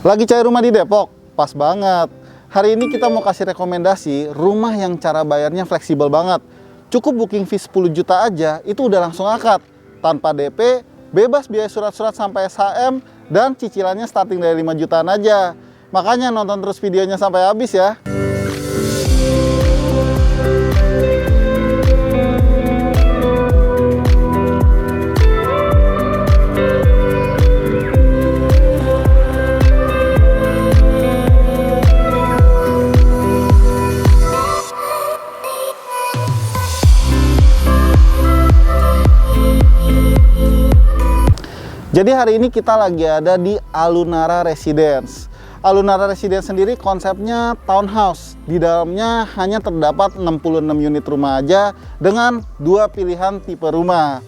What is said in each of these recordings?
Lagi cari rumah di Depok? Pas banget. Hari ini kita mau kasih rekomendasi rumah yang cara bayarnya fleksibel banget. Cukup booking fee 10 juta aja, itu udah langsung akad. Tanpa DP, bebas biaya surat-surat sampai SHM, dan cicilannya starting dari 5 jutaan aja. Makanya nonton terus videonya sampai habis ya. Jadi hari ini kita lagi ada di Alunara Residence. Alunara Residence sendiri konsepnya townhouse. Di dalamnya hanya terdapat 66 unit rumah aja dengan dua pilihan tipe rumah.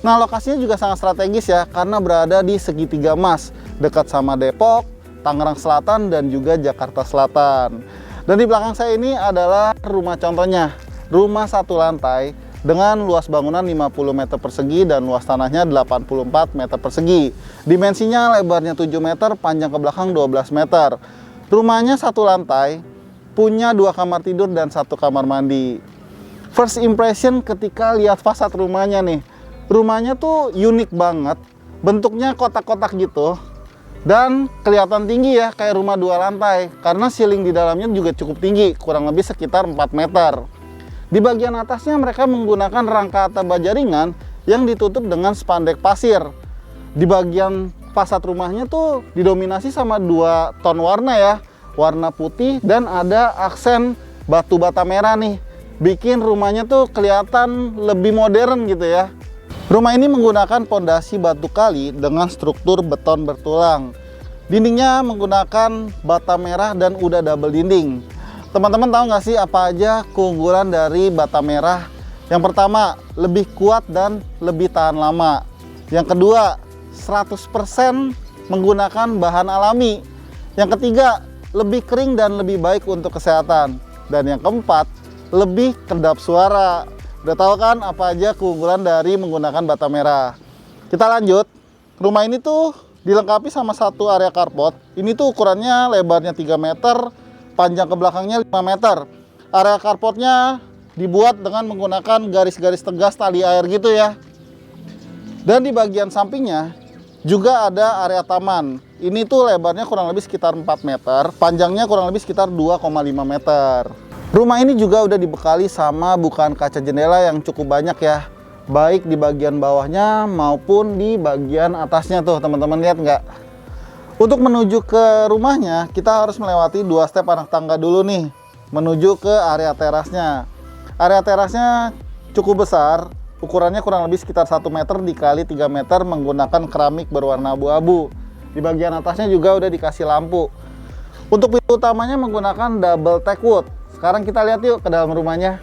Nah, lokasinya juga sangat strategis ya, karena berada di segitiga emas, dekat sama Depok, Tangerang Selatan, dan juga Jakarta Selatan. Dan di belakang saya ini adalah rumah contohnya, rumah satu lantai dengan luas bangunan 50 meter persegi dan luas tanahnya 84 meter persegi. Dimensinya lebarnya 7 meter, panjang ke belakang 12 meter. Rumahnya satu lantai, punya 2 kamar tidur dan 1 kamar mandi. First impression ketika lihat fasad rumahnya nih, rumahnya tuh unik banget, bentuknya kotak-kotak gitu. Dan kelihatan tinggi ya, kayak rumah 2 lantai, karena ceiling di dalamnya juga cukup tinggi, kurang lebih sekitar 4 meter. Di bagian atasnya mereka menggunakan rangka atap baja ringan yang ditutup dengan spandek pasir. Di bagian fasad rumahnya tuh didominasi sama 2 ton warna ya, warna putih dan ada aksen batu bata merah nih. Bikin rumahnya tuh kelihatan lebih modern gitu ya. Rumah ini menggunakan pondasi batu kali dengan struktur beton bertulang. Dindingnya menggunakan bata merah dan udah double dinding. Teman-teman tahu nggak sih apa aja keunggulan dari bata merah? Yang pertama, lebih kuat dan lebih tahan lama. Yang kedua, 100% menggunakan bahan alami. Yang ketiga, lebih kering dan lebih baik untuk kesehatan. Dan yang keempat, lebih kedap suara. Udah tahu kan apa aja keunggulan dari menggunakan bata merah? Kita lanjut. Rumah ini tuh dilengkapi sama satu area carport. Ini tuh ukurannya lebarnya 3 meter, panjang ke belakangnya 5 meter. Area carportnya dibuat dengan menggunakan garis-garis tegas tali air gitu ya. Dan di bagian sampingnya juga ada area taman. Ini tuh lebarnya kurang lebih sekitar 4 meter, panjangnya kurang lebih sekitar 2,5 meter. Rumah ini juga udah dibekali sama bukaan kaca jendela yang cukup banyak ya, baik di bagian bawahnya maupun di bagian atasnya tuh, teman-teman lihat nggak? Untuk menuju ke rumahnya, kita harus melewati 2 step anak tangga dulu nih, menuju ke area terasnya. Area terasnya cukup besar, ukurannya kurang lebih sekitar 1 meter dikali 3 meter menggunakan keramik berwarna abu-abu. Di bagian atasnya juga udah dikasih lampu. Untuk pintu utamanya menggunakan double teak wood. Sekarang kita lihat yuk ke dalam rumahnya.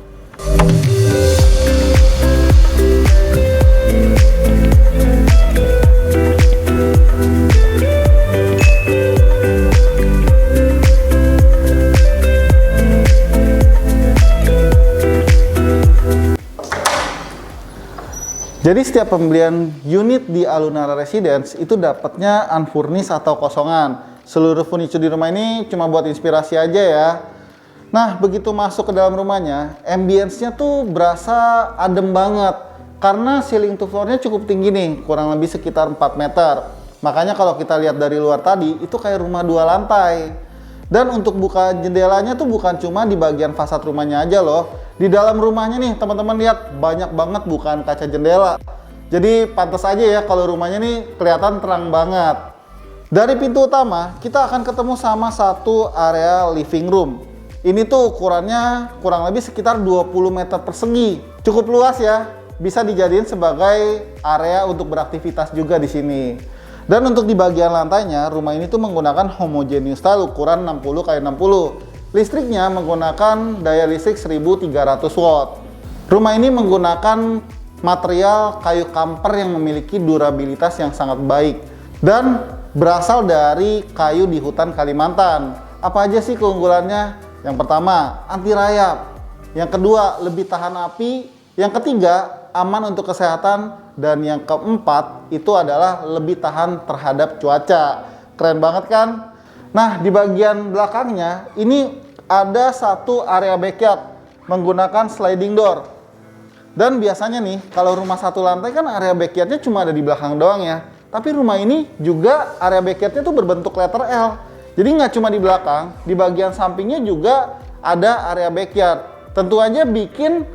Jadi setiap pembelian unit di Alunara Residence itu dapatnya unfurnished atau kosongan. Seluruh furniture di rumah ini cuma buat inspirasi aja ya. Nah, begitu masuk ke dalam rumahnya, ambience-nya tuh berasa adem banget. Karena ceiling to floor-nya cukup tinggi nih, kurang lebih sekitar 4 meter. Makanya kalau kita lihat dari luar tadi, itu kayak rumah 2 lantai. Dan untuk buka jendelanya tuh bukan cuma di bagian fasad rumahnya aja loh. Di dalam rumahnya nih teman-teman lihat banyak banget bukaan kaca jendela. Jadi pantas aja ya kalau rumahnya nih kelihatan terang banget. Dari pintu utama kita akan ketemu sama satu area living room. Ini tuh ukurannya kurang lebih sekitar 20 meter persegi. Cukup luas ya. Bisa dijadiin sebagai area untuk beraktivitas juga di sini. Dan untuk di bagian lantainya, rumah ini tuh menggunakan homogeneous style ukuran 60x60. Listriknya menggunakan daya listrik 1300 watt. Rumah ini menggunakan material kayu kamper yang memiliki durabilitas yang sangat baik dan berasal dari kayu di hutan Kalimantan. Apa aja sih keunggulannya? Yang pertama, anti rayap. Yang kedua, lebih tahan api. Yang ketiga, aman untuk kesehatan. Dan yang keempat, itu adalah lebih tahan terhadap cuaca. Keren banget kan? Nah, di bagian belakangnya ini ada satu area backyard menggunakan sliding door. Dan biasanya nih, kalau rumah satu lantai kan area backyardnya cuma ada di belakang doang ya. Tapi rumah ini juga area backyardnya tuh berbentuk letter L. Jadi nggak cuma di belakang, di bagian sampingnya juga ada area backyard. Tentu aja bikin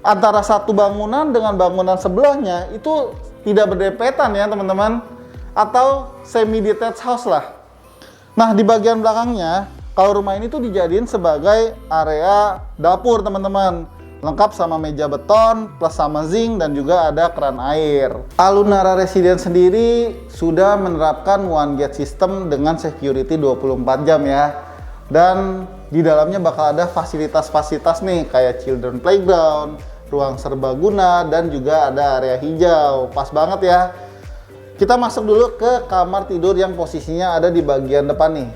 antara satu bangunan dengan bangunan sebelahnya itu tidak berdempetan ya teman-teman. Atau semi detached house lah. Nah, di bagian belakangnya, kalau rumah ini tuh dijadiin sebagai area dapur teman-teman. Lengkap sama meja beton, plus sama zinc, dan juga ada keran air. Alunara Residence sendiri sudah menerapkan one gate system dengan security 24 jam ya. Dan di dalamnya bakal ada fasilitas-fasilitas nih, kayak children playground, ruang serbaguna, dan juga ada area hijau. Pas banget ya. Kita masuk dulu ke kamar tidur yang posisinya ada di bagian depan nih.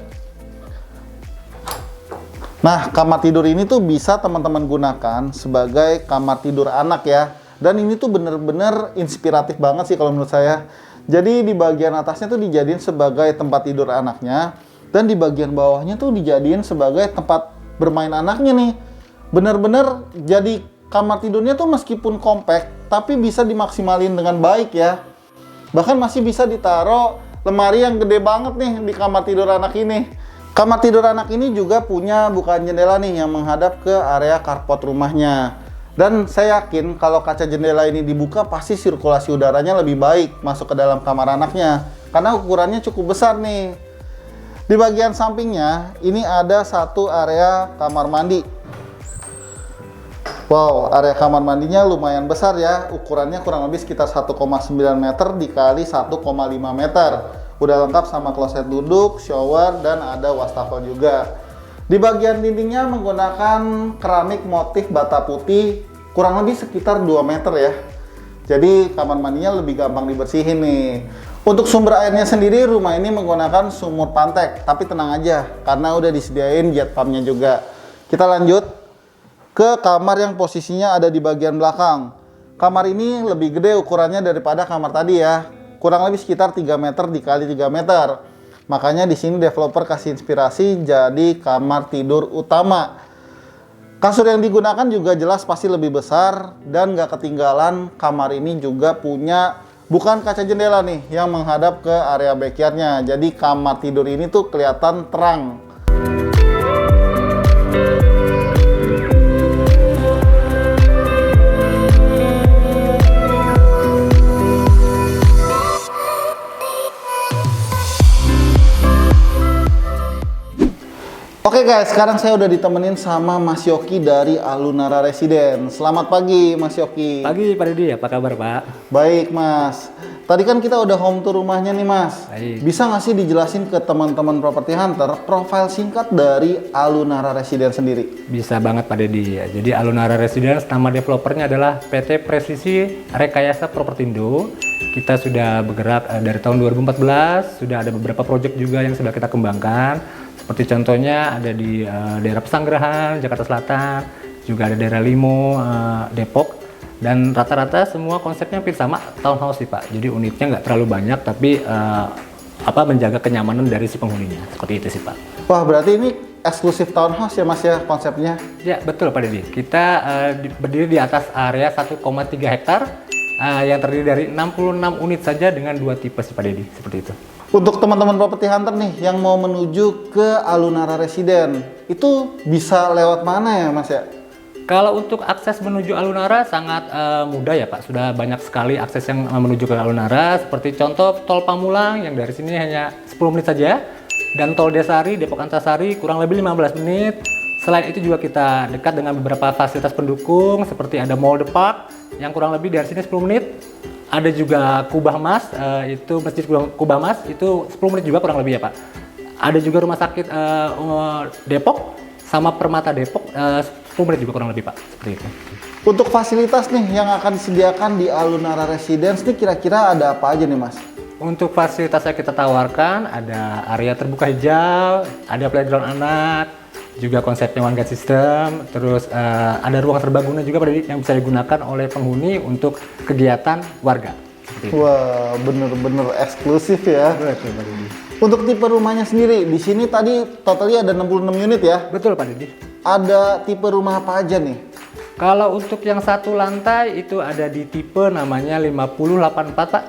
Nah, kamar tidur ini tuh bisa teman-teman gunakan sebagai kamar tidur anak ya. Dan ini tuh bener-bener inspiratif banget sih kalau menurut saya. Jadi di bagian atasnya tuh dijadiin sebagai tempat tidur anaknya. Dan di bagian bawahnya tuh dijadiin sebagai tempat bermain anaknya nih. Bener-bener jadi kamar tidurnya tuh meskipun compact, tapi bisa dimaksimalin dengan baik ya. Bahkan masih bisa ditaruh lemari yang gede banget nih di kamar tidur anak ini. Kamar tidur anak ini juga punya bukaan jendela nih yang menghadap ke area carport rumahnya. Dan saya yakin kalau kaca jendela ini dibuka pasti sirkulasi udaranya lebih baik masuk ke dalam kamar anaknya. Karena ukurannya cukup besar nih. Di bagian sampingnya ini ada satu area kamar mandi. Wow, area kamar mandinya lumayan besar ya. Ukurannya kurang lebih sekitar 1,9 meter dikali 1,5 meter. Udah lengkap sama kloset duduk, shower, dan ada wastafel juga. Di bagian dindingnya menggunakan keramik motif bata putih, kurang lebih sekitar 2 meter ya. Jadi kamar mandinya lebih gampang dibersihin nih. Untuk sumber airnya sendiri, rumah ini menggunakan sumur pantek. Tapi tenang aja, karena udah disediain jet pumpnya juga. Kita lanjut ke kamar yang posisinya ada di bagian belakang. Kamar ini lebih gede ukurannya daripada kamar tadi ya. Kurang lebih sekitar 3 meter dikali 3 meter. Makanya di sini developer kasih inspirasi jadi kamar tidur utama. Kasur yang digunakan juga jelas pasti lebih besar dan gak ketinggalan kamar ini juga punya bukan kaca jendela nih yang menghadap ke area backyardnya. Jadi kamar tidur ini tuh kelihatan terang. Oke guys, sekarang saya udah ditemenin sama Mas Yoki dari Alunara Residence. Selamat pagi Mas Yoki. Pagi Pak Deddy, apa kabar Pak? Baik Mas. Tadi kan kita udah home tour rumahnya nih Mas. Baik. Bisa nggak sih dijelasin ke teman-teman Property Hunter profil singkat dari Alunara Residence sendiri? Bisa banget Pak Deddy ya. Jadi Alunara Residence, nama developernya adalah PT Presisi Rekayasa Propertindo. Kita sudah bergerak dari tahun 2014, sudah ada beberapa proyek juga yang sudah kita kembangkan. Seperti contohnya ada di daerah Pesanggerahan, Jakarta Selatan, juga ada daerah Limo, Depok, dan rata-rata semua konsepnya hampir sama townhouse sih Pak. Jadi unitnya nggak terlalu banyak, tapi menjaga kenyamanan dari si penghuninya. Seperti itu sih Pak. Wah, berarti ini eksklusif townhouse ya Mas ya konsepnya? Ya, betul Pak Deddy. Kita berdiri di atas area 1,3 hektar yang terdiri dari 66 unit saja dengan 2 tipe sih Pak Deddy. Seperti itu. Untuk teman-teman Property Hunter nih yang mau menuju ke Alunara Residence, itu bisa lewat mana ya Mas ya? Kalau untuk akses menuju Alunara sangat mudah ya Pak. Sudah banyak sekali akses yang menuju ke Alunara. Seperti contoh tol Pamulang yang dari sini hanya 10 menit saja. Dan tol Desari, Depok Antasari kurang lebih 15 menit. Selain itu juga kita dekat dengan beberapa fasilitas pendukung seperti ada Mall The Park yang kurang lebih dari sini 10 menit. Ada juga Kubah Mas, itu Masjid Kubah Mas, itu 10 menit juga kurang lebih ya Pak. Ada juga Rumah Sakit Depok, sama Permata Depok, 10 menit juga kurang lebih Pak, seperti itu. Untuk fasilitas nih yang akan disediakan di Alunara Residence nih kira-kira ada apa aja nih Mas? Untuk fasilitas yang kita tawarkan, ada area terbuka hijau, ada playground anak, juga konsepnya one gate system, terus ada ruang serbaguna juga yang bisa digunakan oleh penghuni untuk kegiatan warga. Wah, bener-bener eksklusif ya. Betul, Pak Deddy. Untuk tipe rumahnya sendiri, di sini tadi totalnya ada 66 unit ya. Betul Pak Dedi. Ada tipe rumah apa aja nih? Kalau untuk yang satu lantai itu ada di tipe namanya 5084 Pak,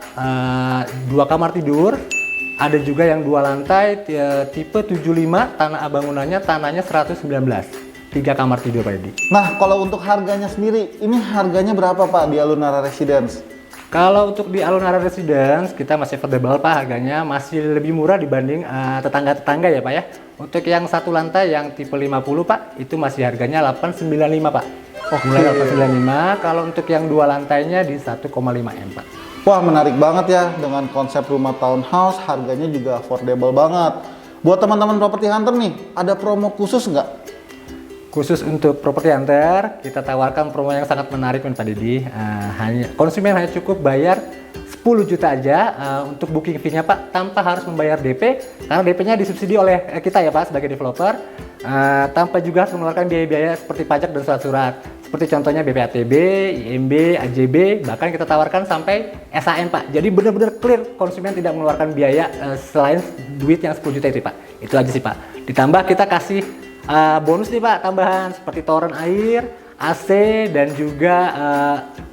2 kamar tidur. Ada juga yang 2 lantai tipe 75, bangunannya tanahnya 119, 3 kamar tidur Pak Dedi. Nah, kalau untuk harganya sendiri, ini harganya berapa Pak di Alunara Residence? Kalau untuk di Alunara Residence kita masih affordable Pak, harganya masih lebih murah dibanding tetangga-tetangga ya Pak ya. Untuk yang satu lantai yang tipe 50 Pak, itu masih harganya 895 Pak. Oke. Mulai 895. Kalau untuk yang 2 lantainya di 1,5 M Pak. Wah, menarik banget ya dengan konsep rumah townhouse, harganya juga affordable banget. Buat teman-teman properti hunter nih, ada promo khusus nggak? Khusus untuk Property Hunter, kita tawarkan promo yang sangat menarik Pak Dedi. Konsumen hanya cukup bayar 10 juta aja untuk booking fee-nya Pak, tanpa harus membayar DP, karena DP-nya disubsidi oleh kita ya Pak sebagai developer, tanpa juga harus mengeluarkan biaya-biaya seperti pajak dan surat-surat. Seperti contohnya BPATB, IMB, AJB, bahkan kita tawarkan sampai SAN Pak. Jadi benar-benar clear, konsumen tidak mengeluarkan biaya selain duit yang 10 juta itu Pak. Itu aja sih Pak. Ditambah kita kasih bonus nih Pak, tambahan seperti toren air, AC, dan juga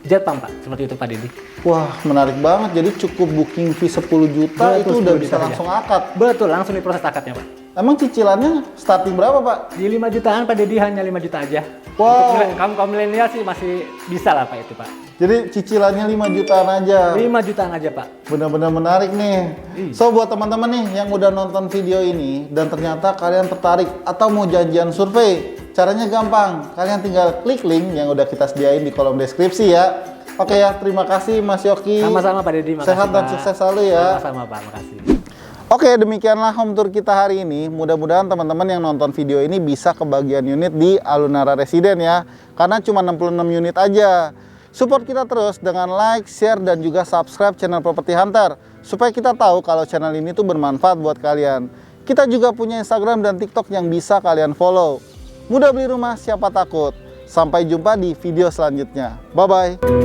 jet pump Pak. Seperti itu Pak Dedi. Wah, menarik banget. Jadi cukup booking fee 10 juta itu udah bisa langsung akad. Betul, langsung diproses akadnya Pak. Emang cicilannya starting berapa Pak? Di 5 jutaan Pak Dedi, hanya 5 juta aja. Wow. Untuk kaum milenial sih masih bisa lah Pak itu Pak. Jadi cicilannya 5 jutaan aja. 5 jutaan aja Pak. Benar-benar menarik nih. So buat teman-teman nih yang udah nonton video ini dan ternyata kalian tertarik atau mau janjian survei, caranya gampang. Kalian tinggal klik link yang udah kita sediain di kolom deskripsi ya. Oke ya, terima kasih Mas Yoki. Sama-sama Pak Dedi, makasih Sehat dan Pak. sukses selalu ya. Sama-sama Pak, makasih. Oke, demikianlah home tour kita hari ini. Mudah-mudahan teman-teman yang nonton video ini bisa kebagian unit di Alunara Residence ya. Karena cuma 66 unit aja. Support kita terus dengan like, share, dan juga subscribe channel Property Hunter. Supaya kita tahu kalau channel ini tuh bermanfaat buat kalian. Kita juga punya Instagram dan TikTok yang bisa kalian follow. Mudah beli rumah, siapa takut. Sampai jumpa di video selanjutnya. Bye-bye.